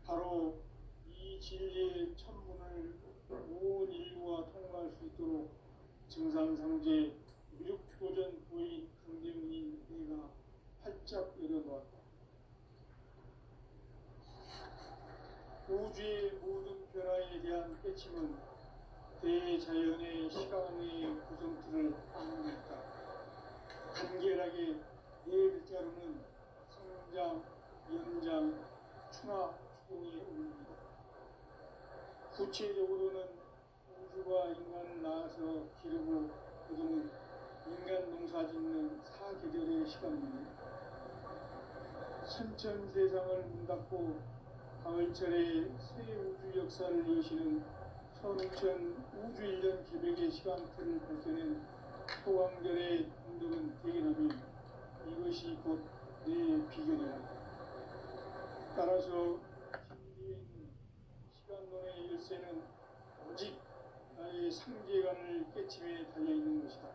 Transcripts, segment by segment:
바로 이 진리의 천문을 온 인류가 통과할 수 있도록 증산상제 미륵도전 부인 강대문이 내가 활짝 열어놓았다. 우주의 모든 변화에 대한 깨침은 대자연의 시간의 구성틀을 안는다. 간결하게 네 글자로는 성장, 연장, 충화, 추동이 올립니다. 구체적으로는 우주가 인간을 낳아서 기르고 거두는 인간 농사 짓는 사계절의 시간입니다. 선천세상을 문닫고 가을철에 새 우주 역사를 여시는 선우천 우주일년 개백의 시간틀을 밝혀낸 소강절의 운동은 대견하며 이것이 곧 내 비견이다. 따라서 진리에 있는 시간론의 열쇠는 오직 나의 상제관을 깨침에 달려있는 것이다.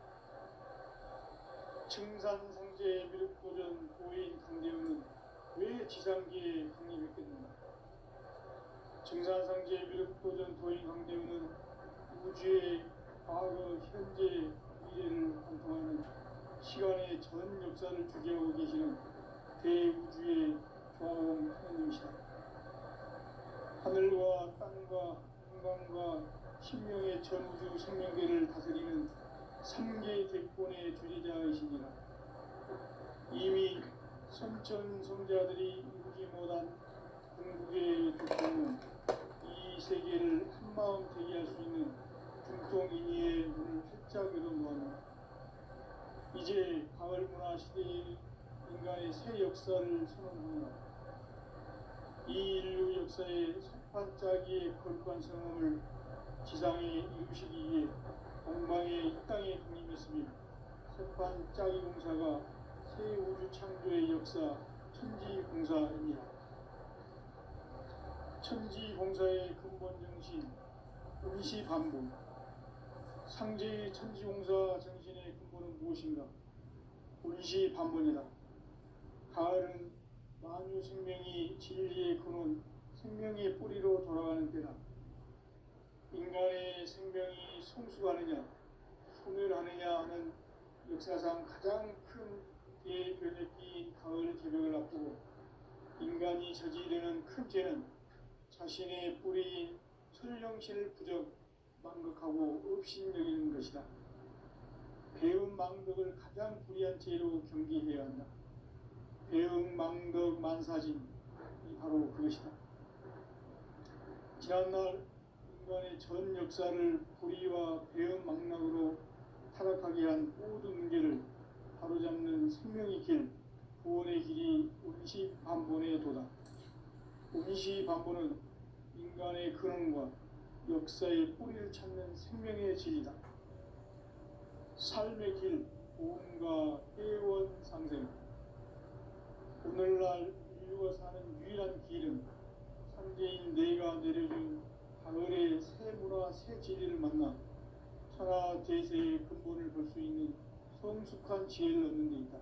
증산상제 미륵도전 보인 강대우는 왜 지상기에 강림했겠는가? 증산상제 미륵도전 도인 강대우는 우주의 과거, 현재, 미래를 관통하는 시간의 전 역사를 주재하고 계시는 대우주의 조화원 하나님이시다. 하늘과 땅과 한강과 신명의 전우주 생명계를 다스리는 3개 대권의 주재자이시니라. 이미 선천성자들이 이루지 못한 궁극의 조건은 이 세계를 한마음 대기할 수 있는 중통인의의 문을 활짝 열어놓았다. 이제 가을 문화 시대의 인간의 새 역사를 선언합니다. 이 인류 역사의 석판짜기의 거룩한 성험을 지상에 이루시기 위해 동방의 이 땅에 강림했으며 석판짜기 공사가 새 우주 창조의 역사 천지공사입니다. 천지공사의 근본 정신 운시반복. 상제의 천지공사 정신의 근본은 무엇인가? 운시반복이다. 가을은 만유 생명이 진리의 근원, 생명의 뿌리로 돌아가는 때다. 인간의 생명이 성숙하느냐, 소멸하느냐 하는 역사상 가장 큰 대변혁기인 가을 개벽을 앞두고 인간이 저지르는 큰 죄는 자신의 뿌리인 설령신을 부정, 망극하고 업신여기는 것이다. 배음 망덕을 가장 불의한 죄로 경계해야 한다. 배음 망덕 만사진이 바로 그것이다. 지난날 인간의 전 역사를 불의와 배음 망락으로 타락하게 한 모든 문제를 바로잡는 생명의 길, 구원의 길이 운시반본의 도다. 운시반본은 인간의 근원과 역사의 뿌리를 찾는 생명의 진리다. 삶의 길, 보험과 회원상생. 오늘날 인류가 사는 유일한 길은 삼재인 내가 내려준 가을의 새 문화, 새 진리를 만나 천하 대세의 근본을 볼 수 있는 성숙한 지혜를 얻는 데 있다.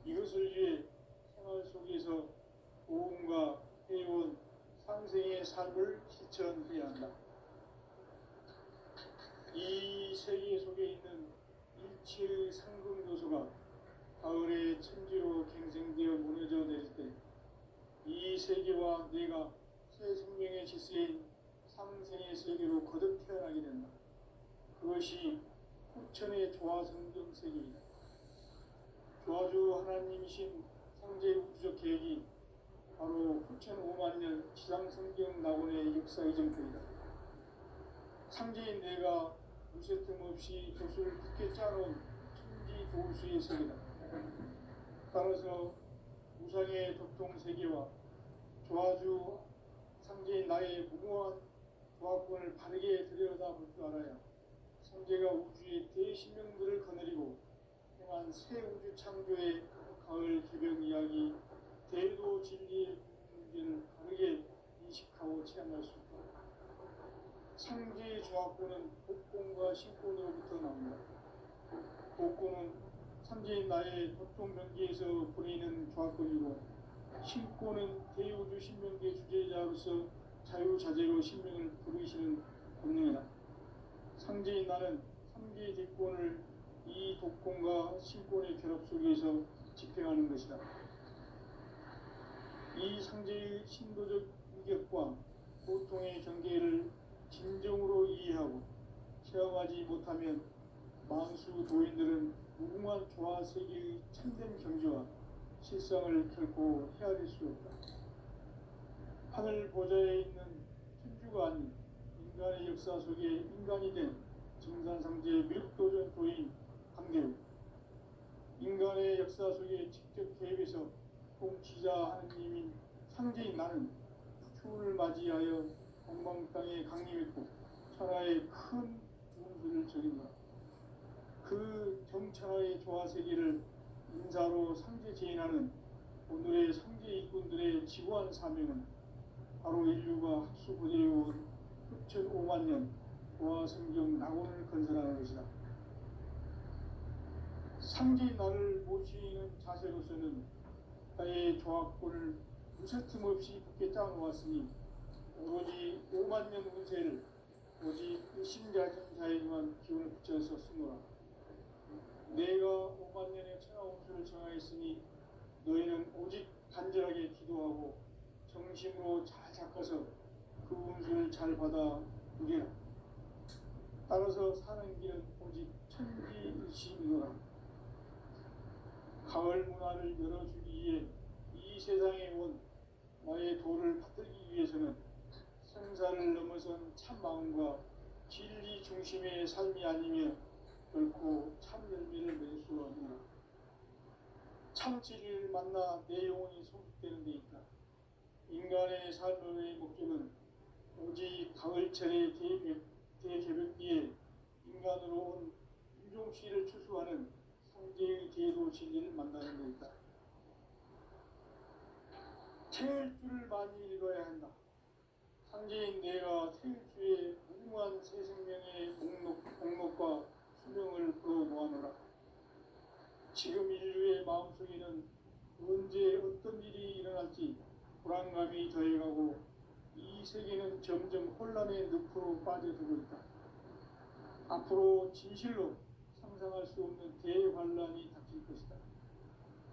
이것을 위해 생활 속에서 보험과 회원, 상생의 삶을 실천해야 한다. 이 세계 속에 있는 일체의 상금 요소가 가을의 천지로 갱생되어 무너져 내릴 때 이 세계와 내가 새 생명의 질서인 상생의 세계로 거듭 태어나게 된다. 그것이 후천의 조화성경 세계이다. 조화주 하나님이신 상제 우주적 계획이 바로 9,500,000년 지상성경 낙원의 역사 이전편이다. 상제인 내가 무쇠 틈 없이 조수를 굳게 짜놓은 천지 조수의 세계다. 따라서 우상의 덕통세계와 조화주 상제인 나의 무모한 조화권을 바르게 들여다볼 줄 알아야 상제가 우주의 대신명들을 거느리고 행한 새 우주 창조의 가을 개벽 이야기 대도 진리의 문제를 바르게 인식하고 체험할 수 있다. 상제의 조화권은 복권과 신권으로부터 나온다. 복권은 상제인 나의 보통 경계에서 보내는 조화권이고 신권은 대우주 신명계 주제자로서 자유자재로 신명을 부르시는 본능이다. 상제인 나는 삼계의 대권을 이 독권과 신권의 결합 속에서 집행하는 것이다. 이 상제의 신도적 위격과 고통의 경계를 진정으로 이해하고 체험하지 못하면 만수 도인들은 무궁한 조화 세계의 참된 경지와 실상을 결코 헤아릴 수 없다. 하늘 보좌에 있는 천주가 아닌 인간의 역사 속에 인간이 된 증산상제 미륵도전 도인 강대우, 인간의 역사 속에 직접 개입해서 통치자 하느님인 상제인 나는 추운을 맞이하여 동방 땅에 강림했고 천하의 큰 운수를 적인다. 그 정천하의 조화세계를 인사로 상제 제인하는 오늘의 상제 일꾼들의 지구한 사명은 바로 인류가 학수고대해온 흡천 5만 년 조화성경 낙원을 건설하는 것이다. 상제인 나를 모시는 자세로서는 나의 조합권을 무쇠틈 없이 굳게 짜놓았으니 오로지 5만 년 운세를 오직 신자전자에게만 기운을 붙여서 쓰노라. 내가 5만 년의 천하 운수를 정하였으니 너희는 오직 간절하게 기도하고 정심으로 잘 닦아서 그 운수를 잘 받아 누리라. 따라서 사는 길은 오직 천지일시이노라. 가을 문화를 열어주기 위해 이 세상에 온 나의 도를 받들기 위해서는 생사를 넘어선 참 마음과 진리 중심의 삶이 아니면 결코 참 열매를 맺을 수 없느라. 참 진리를 만나 내 영혼이 소속되는 데 있다. 인간의 삶의 목적은 오직 가을철의 대개벽기에 인간으로 온 유종씨를 추수하는 상제의 대도 진리를 만나는 데 있다. 태일주를 많이 읽어야 한다. 상제인 내가 태일주의 무궁한 새 생명의 목록과 수명을 풀어놓아노라. 지금 인류의 마음속에는 언제 어떤 일이 일어날지 불안감이 더해가고 이 세계는 점점 혼란의 늪으로 빠져들고 있다. 앞으로 진실로 상상할 수 없는 대환란이 닥칠 것이다.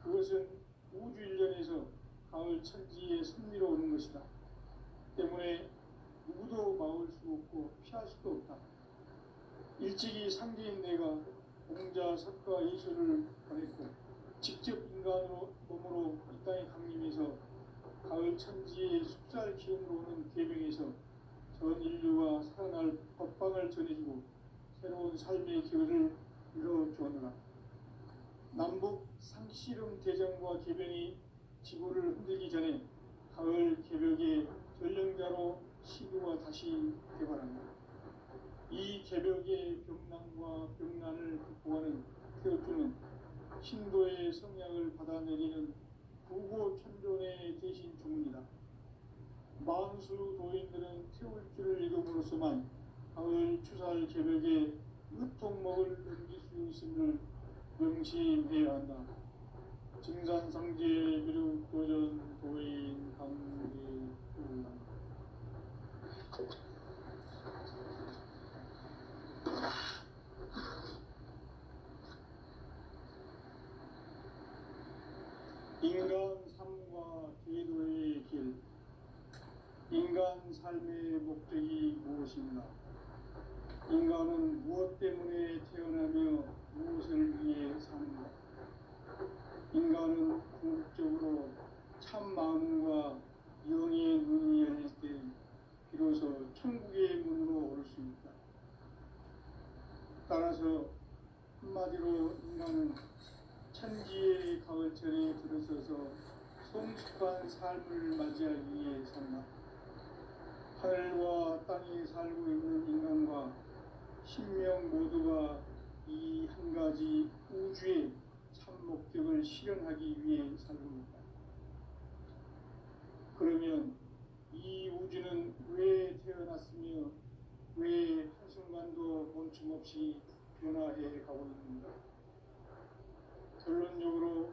그것은 우주 일련에서 가을 천지의 섭리로 오는 것이다. 때문에 누구도 막을 수 없고 피할 수도 없다. 일찍이 상제인 내가 공자, 석가, 예수를 보냈고 직접 인간으로 몸으로 이 땅에 강림해서 가을 천지의 숫살 기운으로 오는 계명에서 전 인류가 살아날 법방을 전해주고 새로운 삶의 기회를 이뤄주었노라. 남북 상씨름 대전과 개병이 지구를 흔들기 전에 가을 개벽의 전령자로 시구가 다시 개발한다. 이 개벽의 병난과 병난을 극복하는 태어주는 신도의 성약을 받아내리는 구고천존의 대신 주문이다. 만수 도인들은 태울주를 읽음으로써만 가을 추살 개벽의 유통목을 넘길 수 있음을 명심해야 한다. 증산상제 미륵도전 도인 강대우. 인간 삶과 제도의 길. 인간 삶의 목적이 무엇인가? 인간은 무엇 때문에 태어나며 무엇을 위해 사는가? 인간은 궁극적으로 참 마음과 영의 눈이 열릴 때 비로소 천국의 문으로 올 수 있다. 따라서 한마디로 인간은 천지의 가을철에 들어서서 성숙한 삶을 맞이하기 위해 산다. 하늘과 땅에 살고 있는 인간과 신명 모두가 이 한 가지 우주의 참 목적을 실현하기 위해 살고 있다. 그러면 이 우주는 왜 태어났으며 왜 한순간도 멈춤없이 변화해 가고 있는가? 결론적으로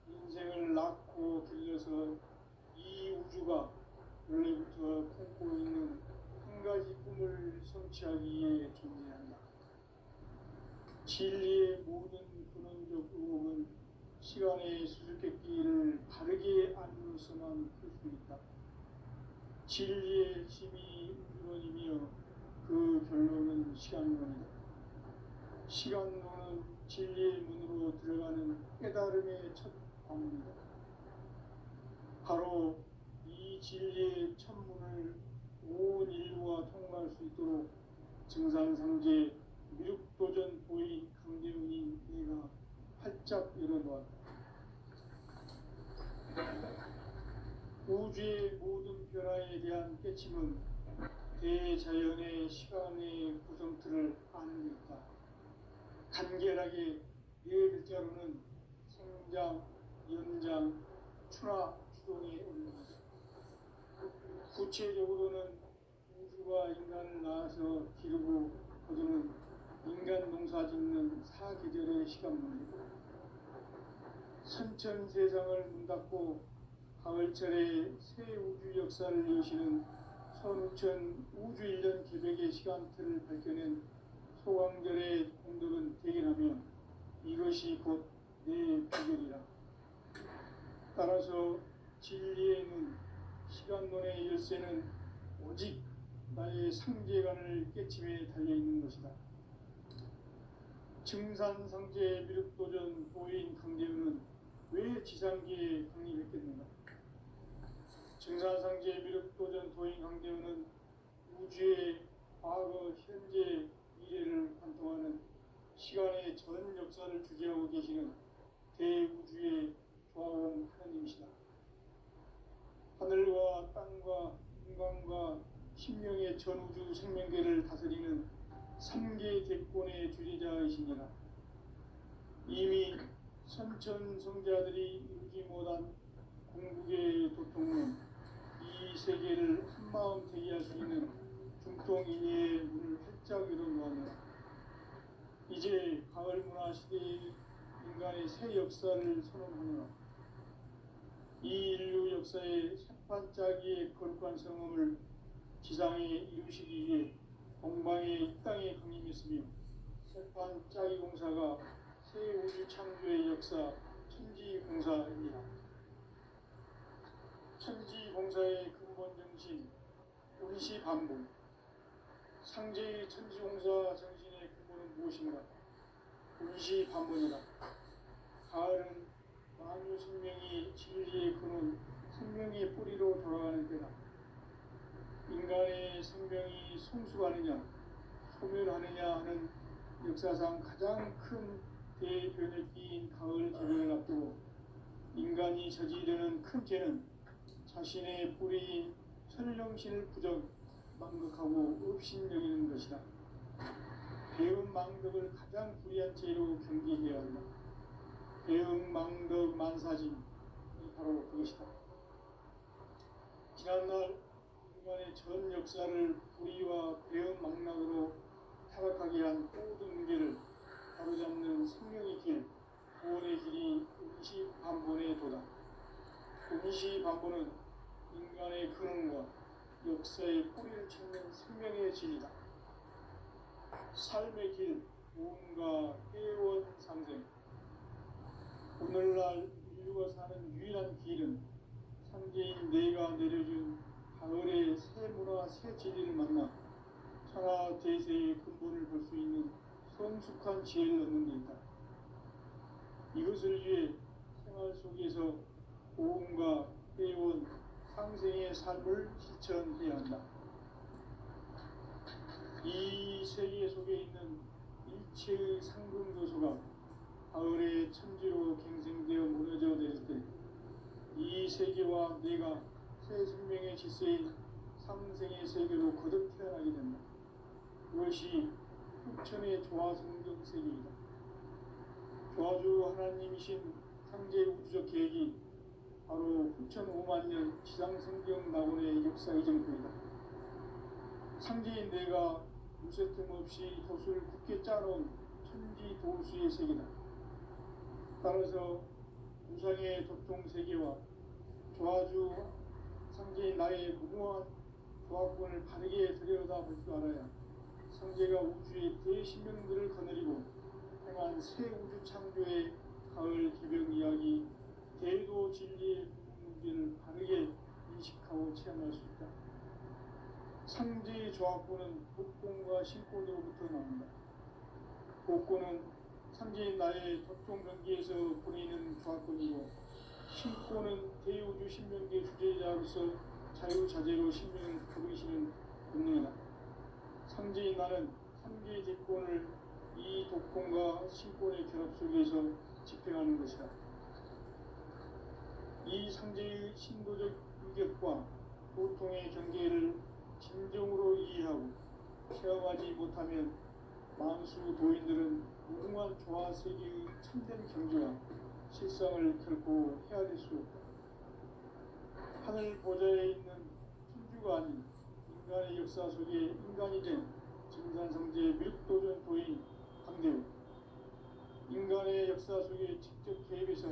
인생을 낳고 길러서 우주가 원래부터 품고 있는 한 가지 꿈을 성취하기 위해 존재한다. 진리의 모든 근원적 의혹은 시간의 수수께끼를 바르게 알고서만 풀 수 있다. 진리의 핵심이 우주론이며 그 결론은 시간론이다. 시간론은 진리의 문으로 들어가는 깨달음의 첫 방문이다. 바로 이 진리의 첫 문을 온 인류가 통과할 수 있도록 증산상제 미륵도전 보인 강대훈이 내가 활짝 열어놓았다. 우주의 모든 변화에 대한 깨침은 대자연의 시간의 구성틀을 아는 것이다. 간결하게 네 글자로는 생장, 연장, 추나 추동이 올라간다. 구체적으로는 우주가 인간을 낳아서 기르고 거두는 인간 농사 짓는 사계절의 시간문이다. 선천세상을 문닫고 가을철에 새 우주 역사를 여시는 선우천 우주 1년 계백의 시간틀을 밝혀낸 소강절의 공덕은 대견하며 이것이 곧 내 비결이라. 따라서 진리의 눈, 시간론의 열쇠는 오직 나의 상제관을 깨침에 달려있는 것이다. 증산상제 미륵도전 보인 강대훈은 왜 지상계에 강림했겠는가? 증산상제 미륵도전 도인 강대훈은 우주의 과거, 현재, 미래를 관통하는 시간의 전 역사를 주재하고 계시는 대우주의 조화원 하나님이시다. 하늘과 땅과 인간과 신명의 전우주 생명계를 다스리는 3개 대권의 주재자이시니라. 이미 선천성자들이 이루지 못한 궁극의 도통은 이 세계를 한마음 되게 할 수 있는 중통인의 문을 활짝 열어놓았노라. 이제 가을 문화 시대의 인간의 새 역사를 선언하노라. 이 인류 역사의 새반짝이의 거룩한 성음을 지상에 이루시기 위해 동방의 이 땅에 강림했으며 새반짝이 공사가 새 우주 창조의 역사 천지공사입니다. 천지공사의 근본 정신 운시반복. 상제의 천지공사 정신의 근본은 무엇인가? 운시반복이다. 가을은 만유 생명이 진리의 근원, 생명의 뿌리로 돌아가는 때다. 인간의 생명이 성숙하느냐, 소멸하느냐 하는 역사상 가장 큰 대변혁기인 가을 개변을 앞두고 인간이 저지르는 큰 죄는 자신의 뿌리인 천령신을 부정, 망극하고 업신여기는 것이다. 배음 망덕을 가장 불의한 죄로 경계해야 한다. 배음 망덕 만사짐이 바로 그것이다. 지난날 인간의 전 역사를 불의와 배음 망락으로 타락하게 한 모든 문제를 바로잡는 생명의 길, 구원의 길이 운시반본의 도다. 운시반본은 인간의 근원과 역사의 뿌리를 찾는 생명의 진리다. 삶의 길, 무언가 깨원 상생. 오늘날 인류가 사는 유일한 길은 상제인 내가 내려준 가을의 새 문화, 새 진리를 만나 천하 대세의 근본을 볼 수 있는 성숙한 지혜를 얻는 데 있다. 이것을 위해 생활 속에서 고음과 깨원, 상생의 삶을 실천해야 한다. 이 세계 속에 있는 일체의 상금 요소가 가을의 천지로 갱생되어 무너져 내릴 때 이 세계와 내가 새 생명의 질서인 상생의 세계로 거듭 태어나게 된다. 그것이 후천의 조화성경 세계이다. 조화주 하나님이신 상제 우주적 계획이 바로 후천 5만 년 지상성경 낙원의 역사 이정표이다. 상제인 내가 무쇠틈 없이 돛을 굳게 짜놓은 천지 도수의 세계다. 따라서 우상의 도통 세계와 조화주 상제인 나의 무궁한 조합권을 바르게 들여다볼 줄 알아야 상제가 우주의 대신명들을 거느리고 행한 새 우주 창조의 가을 개병 이야기, 대도 진리의 문제를 바르게 인식하고 체험할 수 있다. 상제의 조합권은 복권과 신권으로부터 나옵니다. 복권은 상제인 나의 덕종 경기에서 보내는 조합권이고, 신권은 대우주 신명계 주제자로서 자유자재로 신명을 거두시는 본능이다. 상제인 나는 상제의 대권을 이 독권과 신권의 결합 속에서 집행하는 것이다. 이 상제의 신도적 유격과 보통의 경계를 진정으로 이해하고 체험하지 못하면 만수 도인들은 무궁한 조화 세계의 참된 경지와 실상을 결코 헤아릴 수 없다. 하늘 보좌에 있는 천주가 아닌 인간의 역사 속에 인간이 된 증산성제의 밀도전 도인 강대우, 인간의 역사 속에 직접 개입해서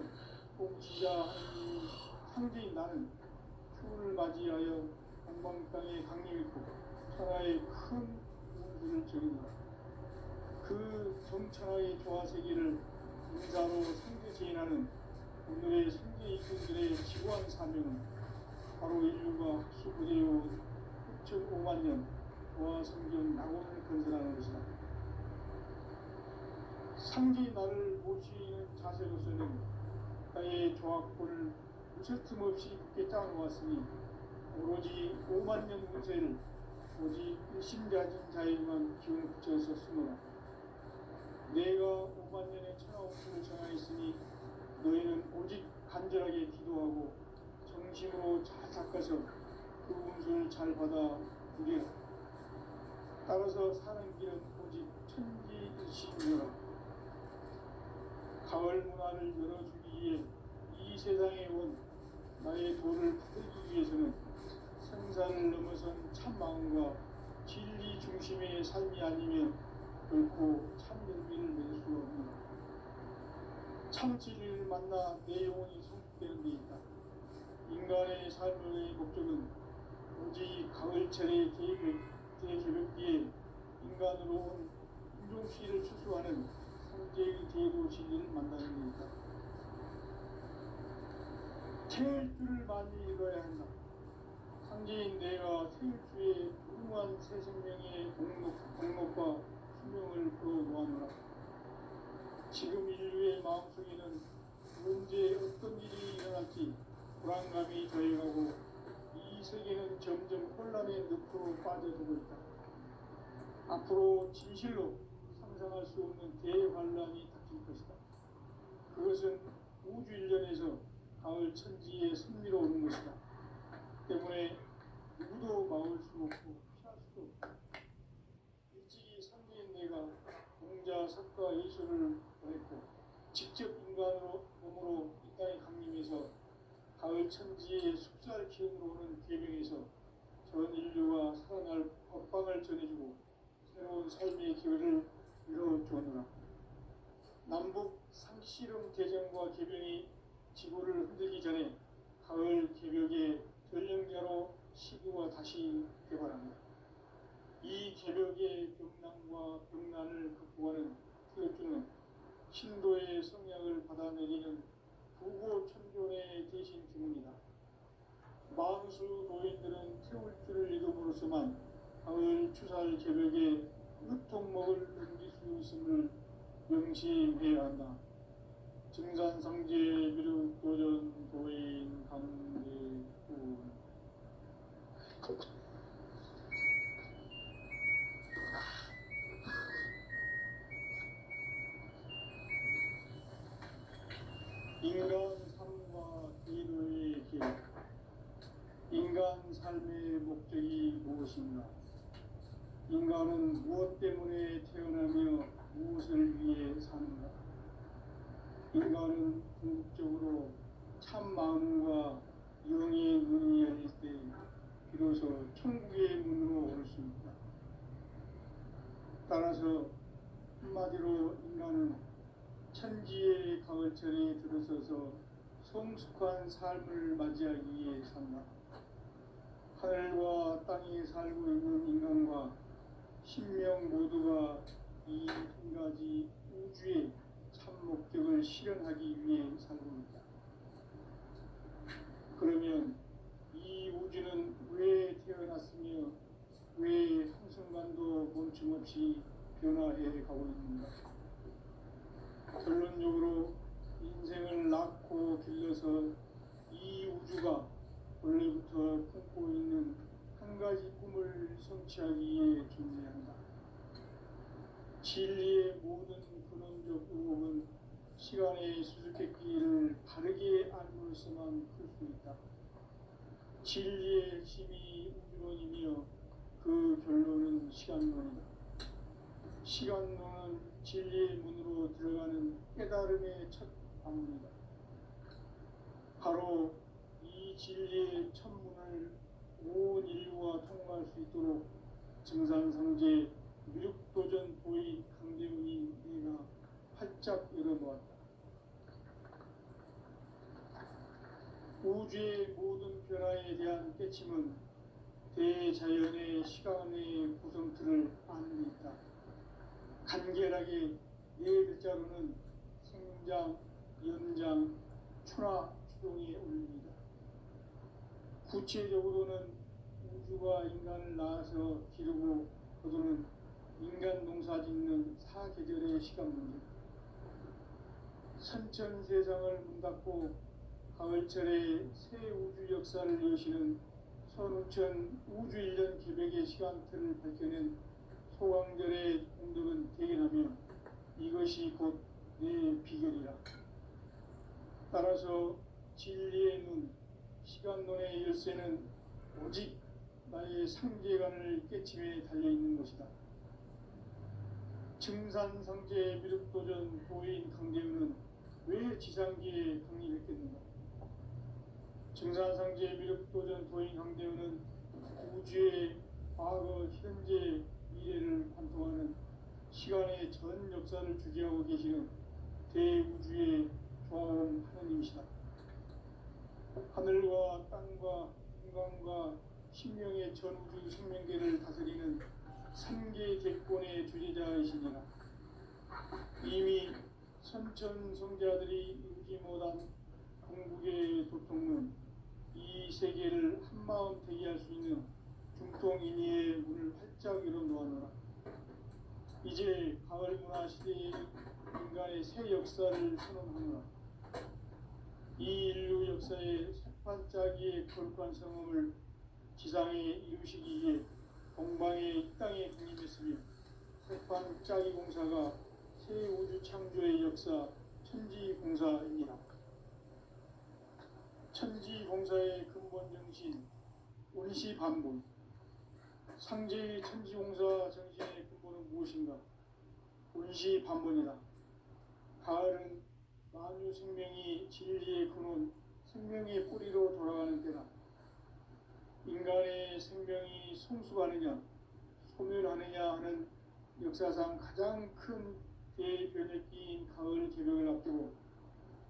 공지자하는 상제인 나는 추운을 맞이하여 동방 땅에 강림했고 천하의 큰 운수를 적인다. 그 정천하의 조화세계를 인사로 상제제인하는 오늘의 상제 이꾼들의 지구한 사명은 바로 인류가 학수부대해온 6,5만 년 조화성경 낙원을 건설하는 것이다. 상제인 나를 모시는 자세로서는 나의 조합권을 무슨 틈없이 굳게 짜놓았으니 오로지 5만 년 운세를 오직 일심가진 자에게만 기운을 붙여서 쓰노라. 내가 5만 년의 천하운수를 정하였으니 너희는 오직 간절하게 기도하고 정심으로 잘 닦아서 그 운수를 잘 받아 누리라. 따라서 사는 길은 오직 천지일심이라. 가을 문화를 열어주기 위해 이 세상에 온 나의 도를 풀기 위해서는 생사를 넘어선 참 마음과 진리 중심의 삶이 아니면 결코 참 열매를 낼 수 없는 참 진리를 만나 내 영혼이 성숙되는 데 있다. 인간의 삶의 목적은 오직 가을철의 대개벽기에 인간으로 온 인종씨를 추수하는 상제의 대도 진리를 만나는 데 있다. 태일 줄을 많이 읽어야 한다. 상제인 내가 태일주의 무궁한 새 생명의 공목과 수명을 풀어놓았노라. 지금 인류의 마음속에는 언제 어떤 일이 일어날지 불안감이 더해가고 이 세계는 점점 혼란의 늪으로 빠져들고 있다. 앞으로 진실로 상상할 수 없는 대환란이 닥칠 것이다. 그것은 우주 일련에서 가을 천지의 승리로 오는 것이다. 때문에 누구도 막을 수 없고 피할 수도 없다. 일찍이 상제인 내가 공자, 석가, 예술을 보냈고 직접 인간으로 몸으로 이 땅에 강림해서 가을 천지의 숲살 기운으로 오는 계명에서 전 인류가 살아날 법방을 전해주고 새로운 삶의 기회를 이뤄주었노라. 남북 상씨름 대전과 개병이 지구를 흔들기 전에 가을 개벽의 전령자로 시구가 다시 개발합니다. 이 개벽의 병난과 병난을 극복하는 태엽주는 신도의 성약을 받아내리는 부고천존의 대신 주문이다. 만수 도인들은 태울주를 이름으로서만 가을 추살 개벽에 으통목을 넘길 수 있음을 명심해야 한다. 증산상제 비륵 도전 도인 강제군 인간 삶과 기도의 길. 인간 삶의 목적이 무엇인가? 인간은 무엇 때문에 태어나며 무엇을 위해 사는가? 인간은 궁극적으로 참 마음과 영의 눈이 열릴 때 비로소 천국의 문으로 올 수 있다. 따라서 한마디로 인간은 천지의 가을철에 들어서서 성숙한 삶을 맞이하기 위해 산다. 하늘과 땅에 살고 있는 인간과 신명 모두가 이 한 가지 우주의 참 목적을 실현하기 위해 살고 있다. 그러면 이 우주는 왜 태어났으며 왜 한순간도 멈춤없이 변화해 가고 있는가? 결론적으로 인생을 낳고 길러서 이 우주가 원래부터 품고 있는 한 가지 꿈을 성취하기 위해 존재한다. 진리의 모든 근원적 의혹은 시간의 수수께끼를 바르게 알므로써만 풀 수 있다. 진리의 핵심이 우주론이며 그 결론은 시간론이다. 시간론은 진리의 문으로 들어가는 깨달음의 첫 방문이다. 바로 이 진리의 첫 문을 온 인류가 통과할 수 있도록 증산상제 미륵도전 도인 강대훈이 내가 활짝 열어놓았다. 우주의 모든 변화에 대한 깨침은 대자연의 시간의 구성틀을 아는 데 있다. 간결하게 네 글자로는 생장, 연장, 추나 추동에 올립니다. 구체적으로는 우주가 인간을 낳아서 기르고 거두는 인간 농사 짓는 사계절의 시간 문제, 선천 세상을 문 닫고 가을철에 새 우주 역사를 여시는 선우천 우주 1년 계백의 시간틀을 밝혀낸 소강절의 공덕은 대견하며 이것이 곧 내 비결이라. 따라서 진리의 눈, 시간론의 열쇠는 오직 나의 상제관을 깨침에 달려있는 것이다. 증산상제 미륵도전 도인 강대훈은 왜 지상계에 강림했겠는가? 증산상제 미륵도전 도인 강대훈은 우주의 과거, 현재, 미래를 관통하는 시간의 전 역사를 주재하고 계시는 대우주의 조화원 하느님이시다. 하늘과 땅과 인간과 신명의 전우주 생명계를 다스리는 삼계 대권의 주재자이시니라. 이미 선천성자들이 이루지 못한 궁극의 도통은 이 세계를 한마음 되게 할 수 있는 중통인의의 문을 활짝 열어놓았노라. 이제 가을 문화 시대의 인간의 새 역사를 선언하노라. 이 인류 역사의 새판짜기의 거룩한 성음을 지상에 이루시기 위해 동방의 이 땅에 군림했으며 새판짜기 공사가 새 우주 창조의 역사 천지공사입니다. 천지공사의 근본 정신 운시반본, 상제의 천지공사 정신의 근본은 무엇인가? 운시반본이다. 가을은 만유 생명이 진리의 근원, 생명의 뿌리로 돌아가는 때다. 인간의 생명이 성숙하느냐, 소멸하느냐 하는 역사상 가장 큰 대변혁기인 가을 개벽을 앞두고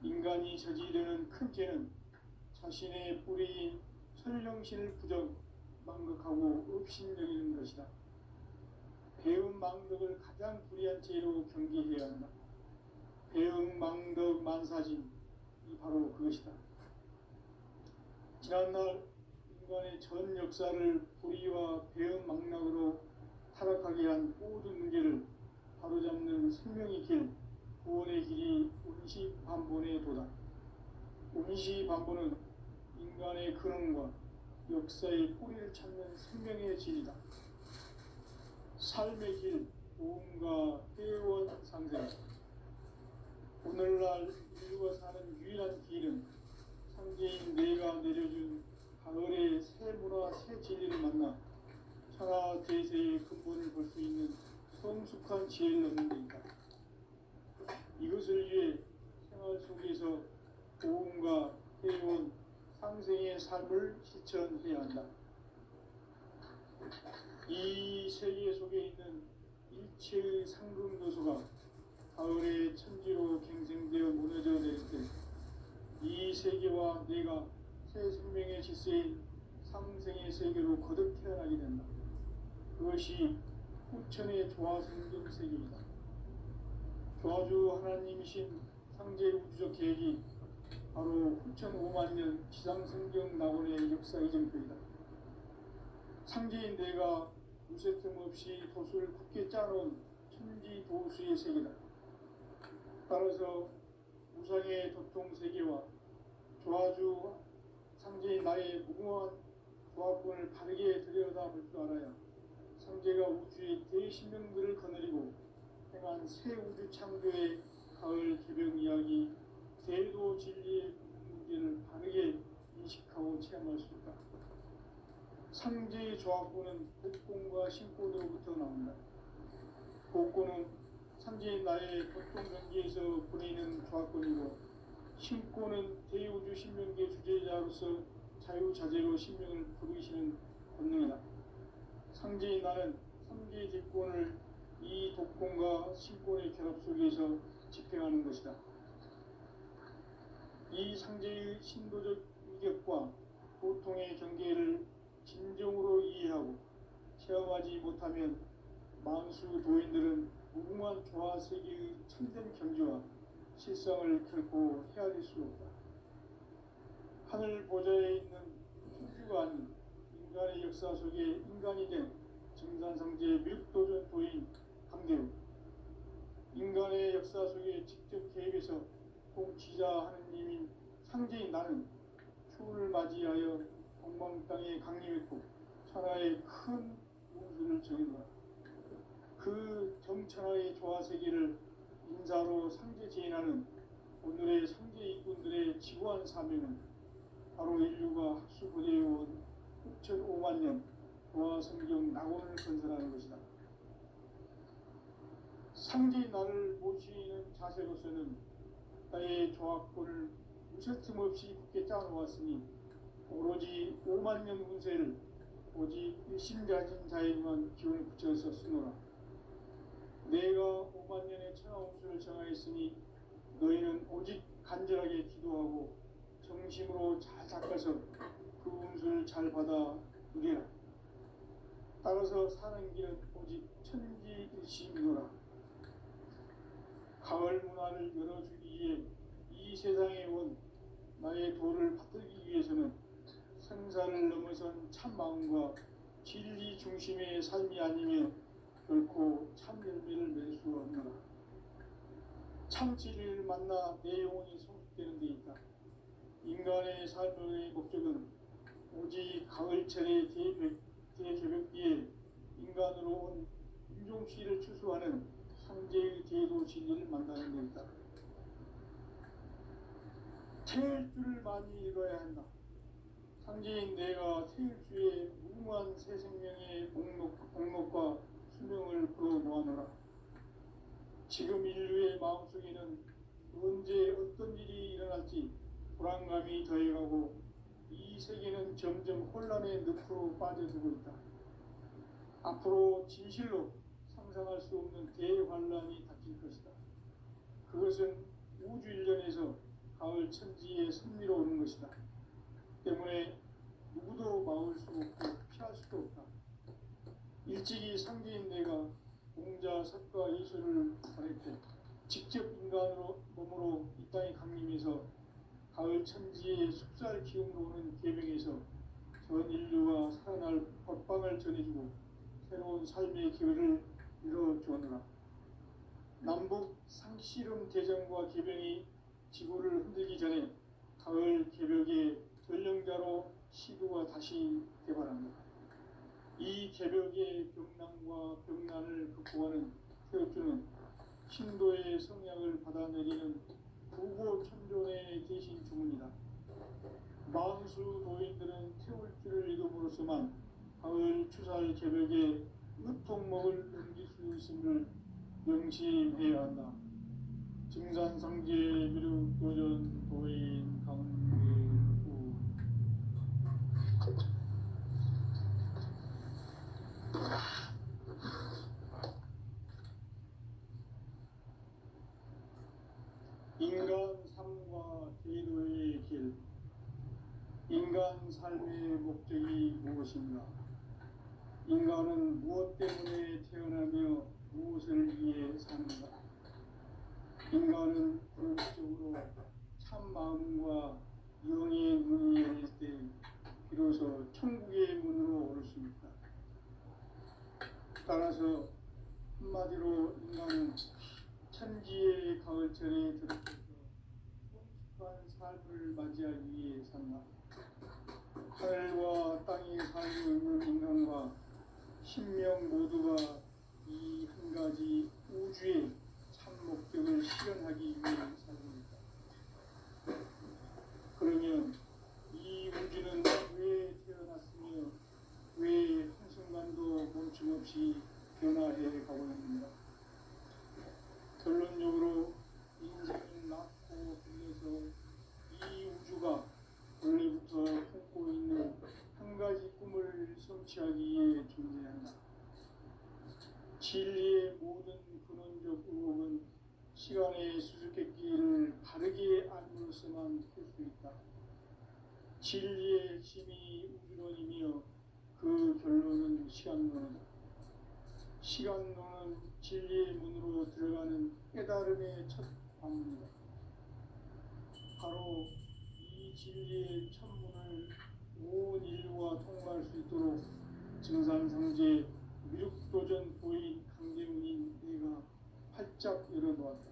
인간이 저지르는 큰 죄는 자신의 뿌리인 설령신을 부정, 망극하고 업신여기는 것이다. 배움 망덕을 가장 불의한 죄로 경계해야 한다. 배움 망덕 만사진이 바로 그것이다. 지난날 인간의 전 역사를 불의와 배움 망락으로 타락하게 한 모든 문제를 바로잡는 생명의 길, 구원의 길이 운시반본의 도다. 운시반본은 인간의 근원과 역사의 뿌리를 찾는 생명의 길이다. 삶의 길, 도움과 회원 상생. 오늘날 인류가 사는 유일한 길은 상제인 내가 내려준 가을의 새 문화, 새 진리를 만나 천하 대세의 근본을 볼 수 있는 성숙한 지혜를 얻는 데 있다. 이것을 위해 생활 속에서 도움과 회원, 상생의 삶을 실천해야 한다. 이 세계 속에 있는 일체의 상금 요소가 가을의 천지로 갱생되어 무너져 내릴 때 이 세계와 내가 새 생명의 질서인 상생의 세계로 거듭 태어나게 된다. 그것이 후천의 조화성경 세계이다. 조화주 하나님이신 상제 우주적 계획이 바로 후천 5만 년 지상성경 낙원의 역사 이정표이다. 상제인 내가 무쇠 틈 없이 도수를 굳게 짜놓은 천지 도수의 세계다. 따라서 우상의 도통 세계와 조화주 상제인 나의 무궁한 조합권을 바르게 들여다볼 줄 알아야 상제가 우주의 대신명들을 거느리고 행한 새 우주 창조의 가을 개벽 이야기, 대도 진리의 문제를 바르게 인식하고 체험할 수 있다. 상제의 조합권은 복권과 신권으로부터 나온다. 복권은 상제인 나의 보통 경계에서 보내는 조합권이고, 신권은 대우주 신명계 주제자로서 자유자재로 신명을 부르시는 본능이다. 상제인 나는 상제의 직권을 이 독권과 신권의 결합 속에서 집행하는 것이다. 이 상제의 신도적 위격과 보통의 경계를 진정으로 이해하고 체험하지 못하면 만수 도인들은 무궁한 조화세계의 참된 경지와 실상을 결코 헤아릴 수 없다. 하늘 보좌에 있는 천주가 아닌 인간의 역사 속에 인간이 된 증산상제의 미륵도전 도인 강대우, 인간의 역사 속에 직접 개입해서 통치자 하느님인 상제인 나는 추운을 맞이하여 동방 땅에 강림했고 천하의 큰 운수를 정해놓아 그 정천하의 조화세계를 인사로 상제 제인하는 오늘의 상제 일꾼들의 지구한 사명은 바로 인류가 학수고대해온 6,5만 년 조화성경 낙원을 건설하는 것이다. 상제인 나를 모시는 자세로서는 나의 조합권을 무쇠틈 없이 굳게 짜놓았으니 오로지 5만 년 운세를 오직 일심가진 자에게만 기운을 붙여서 쓰노라. 내가 5만 년의 천하 운수를 정하였으니 너희는 오직 간절하게 기도하고 정심으로 잘 닦아서 그 운수를 잘 받아 누리라. 따라서 사는 길은 오직 천지일심이노라. 가을 문화를 열어주기 위해 이 세상에 온 나의 도를 받들기 위해서는 생사를 넘어선 참 마음과 진리 중심의 삶이 아니면 결코 참 열매를 맺을 수 없노라. 참 진리를 만나 내 영혼이 성숙되는 데 있다. 인간의 삶의 목적은 오직 가을철의 대개벽기에 인간으로 온 윤종씨를 추수하는 상제의 대도 진리를 만나는 데 있다. 태일주를 많이 읽어야 한다. 상제인 내가 태일주의 무궁한 새 생명의 목록과 수명을 풀어 모아놓으라. 지금 인류의 마음속에는 언제 어떤 일이 일어날지 불안감이 더해가고 이 세계는 점점 혼란의 늪으로 빠져들고 있다. 앞으로 진실로 상상할 수 없는 대환란이 닥칠 것이다. 그것은 우주 일련에서 가을 천지의 섭리로 오는 것이다. 때문에 누구도 막을 수 없고 피할 수도 없다. 일찍이 상제인 내가 공자, 석가, 예술을 보냈고 직접 인간으로 몸으로 이 땅에 강림해서 가을 천지의 숲살 기운으로 오는 계명에서 전 인류가 살아날 법방을 전해주고 새로운 삶의 기회를 이뤄주었노라. 남북 상씨름 대전과 계병이 지구를 흔들기 전에 가을 개벽의 전령자로 시도가 다시 개발합니다. 이 개벽의 병난과 병난을 극복하는 태엽주는 신도의 성약을 받아내리는 부고천존의 대신 주문이다. 만수 도인들은 태울주를 읽음으로써만 가을 추살 개벽의 으통목을 넘길 수 있음을 명심해야 한다. 증산상제 미륵도전 도인 강대후. 인간 삶과 제도의 길. 인간 진정한 삶의 목적이 무엇인가? 인간은 무엇 때문에 태어나며 무엇을 위해 사는가? 인간은 본질적으로 참 마음과 영의 문이 열릴 때 비로소 천국의 문으로 오를 수 있다. 따라서 한마디로 인간은 천지의 가을철에 들어서서 성숙한 삶을 맞이하기 위해 산다. 하늘과 땅에 살고 있는 인간과 신명 모두가 이 한 가지 우주의 참 목적을 실현하기 위해 살고 있다. 그러면 이 우주는 왜 태어났으며 왜 한순간도 멈춤없이 변화해 가고 있는가? 결론적으로 인생을 낳고 빌려서 이 우주가 원래부터 품고 있는 한 가지 꿈을 성취하기 위해 존재한다. 진리의 모든 근원적 의혹은 시간의 수수께끼를 바르게 알므로서만 풀 수 있다. 진리의 핵심이 우주론이며 그 결론은 시간론이다. 시간론은 진리의 문으로 들어가는 깨달음의 첫 관문이다. 바로 이 진리의 천문을 온 인류가 통과할 수 있도록 증산상제 미륵도전 보인 강대문인 내가 활짝 열어놓았다.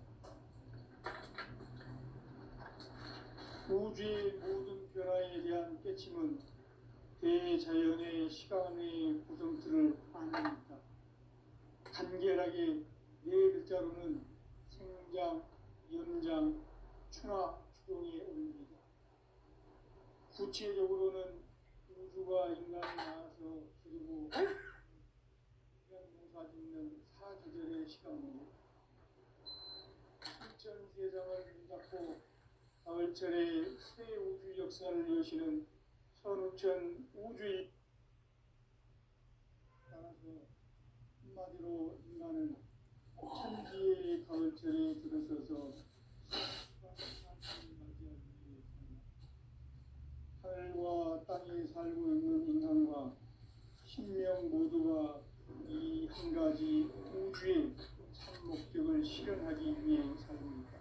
우주의 모든 변화에 대한 깨침은 대자연의 시간의 구성틀을 아닙니다. 간결하게 네 글자로는 생장, 연장, 추나 추동의 원리입니다. 구체적으로는 우주가 인간을 낳아서 기르고 농사 짓는 사계절의 시간입니다. 천세상을 문닫고 가을철에 새 우주 역사를 여시는 선우천 우주의 따라서 한마디로 인간은 천지의 가을철에 들어서서 하늘과 땅에 살고 있는 인간과 신명 모두가 이 한 가지 우주의 참 목적을 실현하기 위해 살고 있다.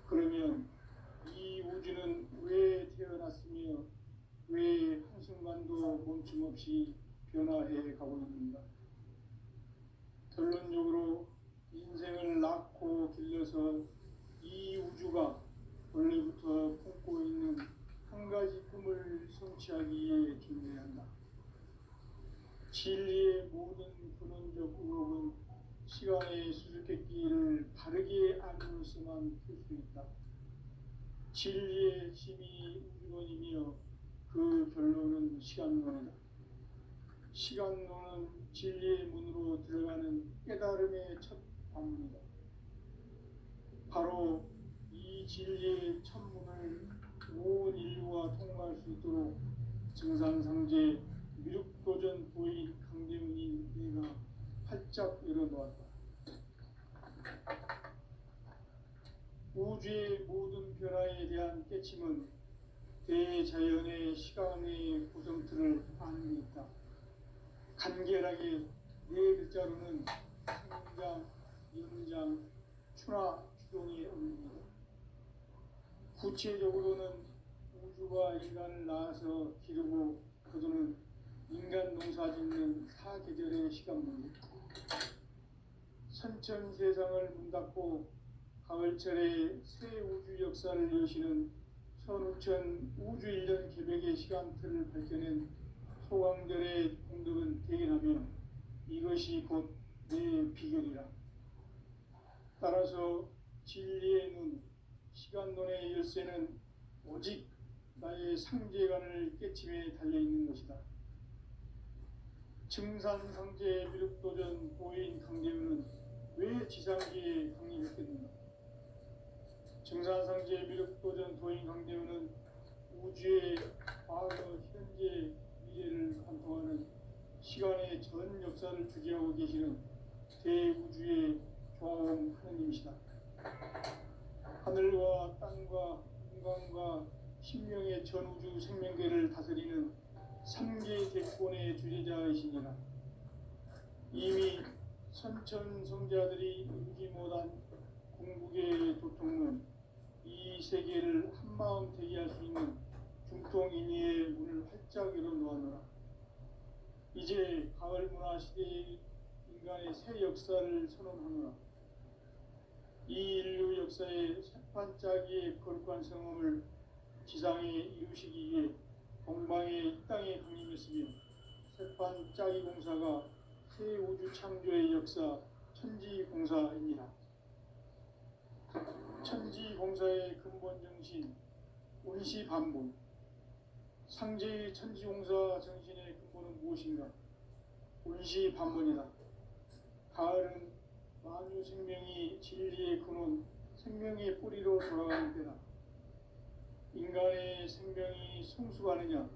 그러면 이 우주는 왜 태어났으며 왜 한순간도 멈춤없이 변화해 가고 있는가? 결론적으로 인생을 낳고 길러서 이 우주가 원래부터 품고 있는 한 가지 꿈을 성취하기 위해 존재한다. 진리의 모든 근원적 의혹은 시간의 수수께끼를 바르게 알므로서만 풀 수 있다. 진리의 핵심이 우주론이며 그 결론은 시간론이다. 시간론은 진리의 문으로 들어가는 깨달음의 첫 관문이다. 바로 이 진리의 천문을 온 인류가 통과할 수 있도록 증산상제 미륵도전 보인 강대문인 내가 활짝 열어놓았다. 우주의 모든 변화에 대한 깨침은 대자연의 시간의 구성틀을 아는 있다. 간결하게 네 글자로는 생장, 연장, 추나 추동의 원리입니다. 구체적으로는 우주가 인간을 낳아서 기르고 거두는 인간 농사 짓는 사계절의 시간입니다. 선천세상을 문닫고 가을철에 새 우주 역사를 여시는 선우천 우주일년 개벽의 시간틀을 밝혀낸 소강절의 공덕은 대견하며 이것이 곧 내 비결이라. 따라서 진리의 눈, 시간론의 열쇠는 오직 나의 상제관을 깨침에 달려있는 것이다. 증산상제 미륵도전 보인 강대문은 왜 지상기에 강림했겠는가? 증산상제 미륵도전 보인 강대문은 우주의 과거, 현재, 미래를 관통하는 시간의 전 역사를 주재하고 계시는 대우주의 조화원 하느님이시다. 하늘과 땅과 인간과 신명의 전우주 생명계를 다스리는 3개 대권의 주제자이시니라. 이미 선천성자들이 이루지 못한 궁극의 도통은 이 세계를 한마음 되게 할 수 있는 중통인의의 문을 활짝 열어놓았노라. 이제 가을 문화 시대의 인간의 새 역사를 선언하노라. 이 인류 역사의 새판짜기의 거룩한 성험을 지상에 이루시기 위해 동방의 이 땅에 강림했으며 새판짜기 공사가 새 우주 창조의 역사 천지공사입니다. 천지공사의 근본 정신 운시반본. 상제의 천지공사 정신의 근본은 무엇인가? 운시반본이다. 가을은 만유 생명이 진리의 근원, 생명의 뿌리로 돌아가는 때다. 인간의 생명이 성숙하느냐,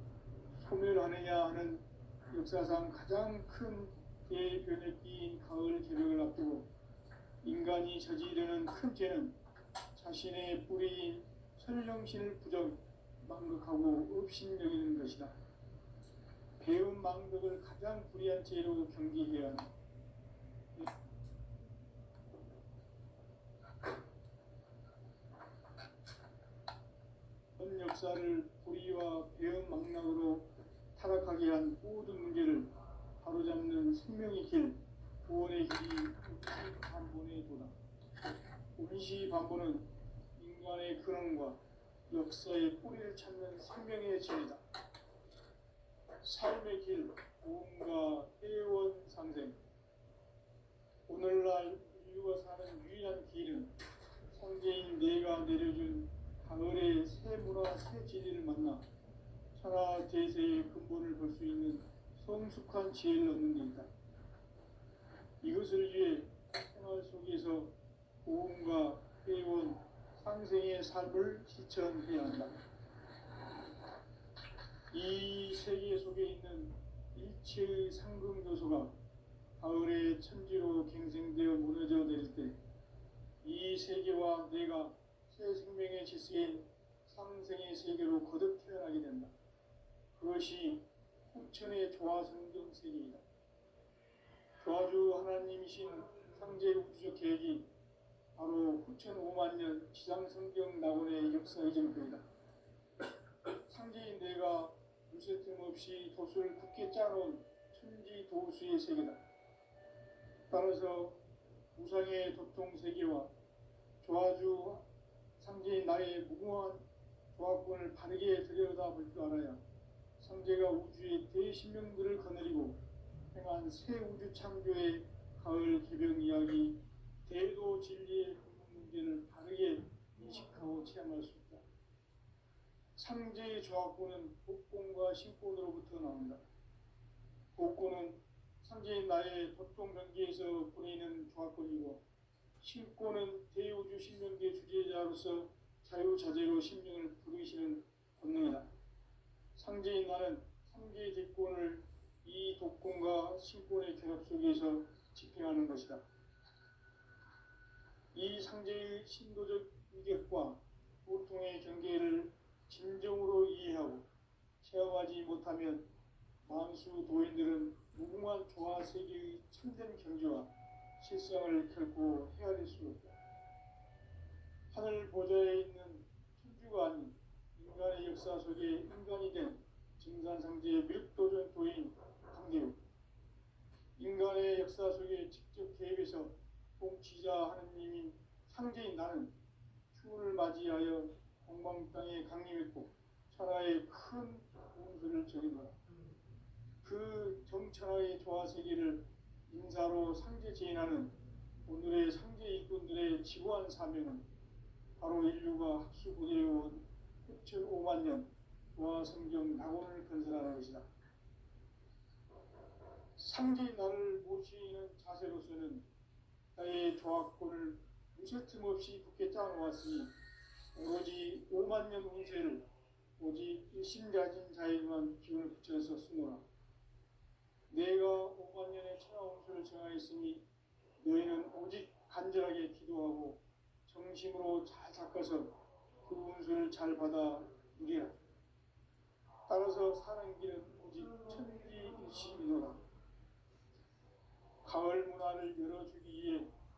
소멸하느냐 하는 역사상 가장 큰 대변혁기인 가을 개벽을 앞두고 인간이 저지르는 큰 죄는 자신의 뿌리인 설령신을 부정, 망극하고 업신여기는 것이다. 배운 망극을 가장 불의한 죄로 경계해야 한다. 전 역사를 불의와 배은 망락으로 타락하게 한 모든 문제를 바로잡는 생명의 길, 구원의 길이 운시반본의 도다. 운시반본은 인간의 근원과 역사의 뿌리를 찾는 생명의 진리다. 삶의 길, 고음과 회원 상생. 오늘날 인류가 사는 유일한 길은 상제인 내가 내려준 가을의 새 문화, 새 진리를 만나 천하 대세의 근본을 볼 수 있는 성숙한 지혜를 얻는 데 있다. 이것을 위해 생활 속에서 고음과 회원, 상생의 삶을 실천해야 한다. 이 세계 속에 있는 일체의 상금 요소가 가을의 천지로 갱생되어 무너져 내릴 때 이 세계와 내가 새 생명의 질서인 상생의 세계로 거듭 태어나게 된다. 그것이 후천의 조화성경 세계이다. 조화주 하나님이신 상제 우주적 계획이 바로 후천 5만 년 지상성경 낙원의 역사 이전표이다. 상제인 내가 무쇠 틈 없이 돛을 굳게 짜놓은 천지 도수의 세계다. 따라서 우상의 도통 세계와 조화주 상제인 나의 무궁한 조화권을 바르게 들여다볼 줄 알아야 상제가 우주의 대신명들을 거느리고 행한 새 우주 창조의 가을 개벽 이야기, 대도 진리의 근본 문제를 바르게 인식하고 체험할 수 있다. 상제의 조화권은 복권과 신권으로부터 나온다. 복권은 상제인 나의 도통 경계에서 보내는 조화권이고, 신권은 대우주 신명계 주제자로서 자유자재로 신명을 부르시는 권능이다. 상제인 나는 상제의 대권을 이 독권과 신권의 결합 속에서 집행하는 것이다. 이 상제의 신도적 위격과 보통의 경계를 진정으로 이해하고 체험하지 못하면 만수 도인들은 무궁한 조화 세계의 참된 경지와 실상을 결코 헤아릴 수 없다. 하늘 보좌에 있는 천주가 아닌 인간의 역사 속에 인간이 된 증산상제의 밀도전 도인 강대우. 인간의 역사 속에 직접 개입해서 통치자 하느님인 상제인 나는 추운을 맞이하여 동방 땅에 강림했고 천하의 큰 운수를 적인노라. 그 정천하의 조화 세계를 인사로 상제 제인하는 오늘의 상제 일꾼들의 지구한 사명은 바로 인류가 합수부대해온 후천 5만 년 조화 성경 낙원을 건설하는 것이다. 상제인 나를 모시는 자세로서는 나의 조화권을 무쇠틈 없이 굳게 짜놓았으니 오로지 5만 년 운세를 오직 일심가진 자에게만 기운을 붙여서 쓰노라. 내가 5만 년의 천하 운수를 정하였으니 너희는 오직 간절하게 기도하고 정심으로 잘 닦아서 그 운수를 잘 받아 길이라. 따라서 사는 길은 오직 천지일시이노라. 가을 문화를 열어주기 위해